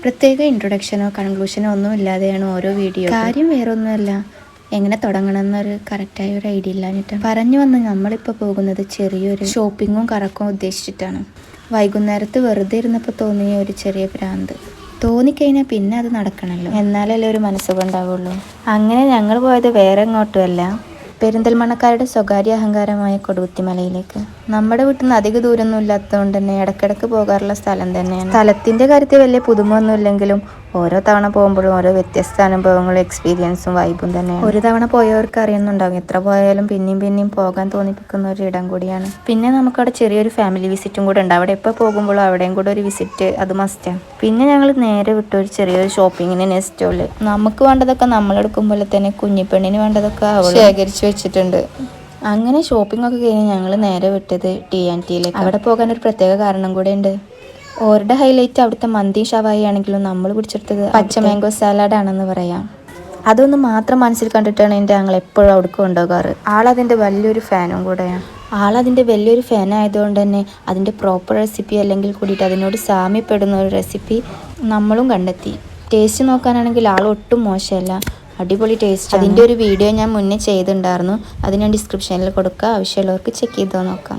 പ്രത്യേക ഇൻട്രൊഡക്ഷനോ കൺക്ലൂഷനോ ഒന്നും ഇല്ലാതെയാണ് ഓരോ വീഡിയോ. കാര്യം വേറൊന്നുമല്ല, എങ്ങനെ തുടങ്ങണമെന്നൊരു കറക്റ്റായ ഒരു ഐഡിയ ഇല്ലാഞ്ഞിട്ട് പറഞ്ഞു വന്ന് നമ്മളിപ്പോൾ പോകുന്നത് ചെറിയൊരു ഷോപ്പിങ്ങും കറക്കവും ഉദ്ദേശിച്ചിട്ടാണ്. വൈകുന്നേരത്ത് വെറുതെ ഇരുന്നപ്പോൾ തോന്നിയ ഒരു ചെറിയ ഭ്രാന്ത് തോന്നിക്കഴിഞ്ഞാൽ പിന്നെ അത് നടക്കണമല്ലോ, എന്നാലല്ലേ ഒരു മനസ്സുഖം ഉണ്ടാവുള്ളൂ. അങ്ങനെ ഞങ്ങൾ പോയത് വേറെ എങ്ങോട്ടുമല്ല, പെരിന്തൽമണ്ണക്കാരുടെ സ്വകാര്യ അഹങ്കാരമായ കൊടുകുത്തിമലയിലേക്ക്. നമ്മുടെ വീട്ടിൽ നിന്ന് അധിക ദൂരമൊന്നും ഇല്ലാത്തതുകൊണ്ട് തന്നെ ഇടയ്ക്കിടയ്ക്ക് പോകാറുള്ള സ്ഥലം തന്നെയാണ്. സ്ഥലത്തിൻ്റെ കാര്യത്തിൽ വലിയ പുതുമയൊന്നും ഇല്ലെങ്കിലും ഓരോ തവണ പോകുമ്പോഴും ഓരോ വ്യത്യസ്ത അനുഭവങ്ങളും എക്സ്പീരിയൻസും വൈബും തന്നെയാണ്. ഒരു തവണ പോയവർക്ക് അറിയുന്നുണ്ടാകും, എത്ര പോയാലും പിന്നെയും പിന്നെയും പോകാൻ തോന്നിപ്പിക്കുന്ന ഒരു ഇടം കൂടിയാണ്. പിന്നെ നമുക്കവിടെ ചെറിയൊരു ഫാമിലി വിസിറ്റും കൂടെ ഉണ്ട്. അവിടെ എപ്പോൾ പോകുമ്പോഴും അവിടെയും കൂടെ ഒരു വിസിറ്റ് അത് മസ്റ്റാണ്. പിന്നെ ഞങ്ങൾ നേരെ വിട്ട ഒരു ചെറിയൊരു ഷോപ്പിങ്ങിന് നെസ്റ്റോള്. നമുക്ക് വേണ്ടതൊക്കെ നമ്മളെടുക്കും പോലെ തന്നെ കുഞ്ഞിപ്പെണ്ണിന് വേണ്ടതൊക്കെ അവൾ ശേഖരിച്ചു വെച്ചിട്ടുണ്ട്. അങ്ങനെ ഷോപ്പിംഗ് ഒക്കെ കഴിഞ്ഞ് ഞങ്ങൾ നേരെ വിട്ടത് TNTയിലേക്ക്. അവിടെ പോകാൻ ഒരു പ്രത്യേക കാരണം കൂടെ ഉണ്ട്. ഓരുടെ ഹൈലൈറ്റ് അവിടുത്തെ മന്തി ഷവായി ആണെങ്കിലും നമ്മൾ പിടിച്ചെടുത്തത് പച്ച മാംഗോ സാലഡ് ആണെന്ന് പറയാം. അതൊന്ന് മാത്രം മനസ്സിൽ കണ്ടിട്ടാണ് എൻ്റെ ഞങ്ങൾ എപ്പോഴും അവിടേക്ക് കൊണ്ടുപോകാറ്. ആളതിൻ്റെ വലിയൊരു ഫാനും കൂടെയാണ്. ആളതിൻ്റെ വലിയൊരു ഫാൻ ആയതുകൊണ്ട് തന്നെ അതിൻ്റെ പ്രോപ്പർ റെസിപ്പി അല്ലെങ്കിൽ കൂടിയിട്ട് അതിനോട് സാമ്യപ്പെടുന്ന ഒരു റെസിപ്പി നമ്മളും കണ്ടെത്തി. ടേസ്റ്റ് നോക്കാനാണെങ്കിൽ ആൾ ഒട്ടും മോശമല്ല, അടിപൊളി ടേസ്റ്റ്. അതിൻ്റെ ഒരു വീഡിയോ ഞാൻ മുന്നേ ചെയ്തിട്ടുണ്ടായിരുന്നു, അത് ഞാൻ ഡിസ്ക്രിപ്ഷനിൽ കൊടുക്കുക, ആവശ്യമുള്ളവർക്ക് ചെക്ക് ചെയ്ത് നോക്കാം.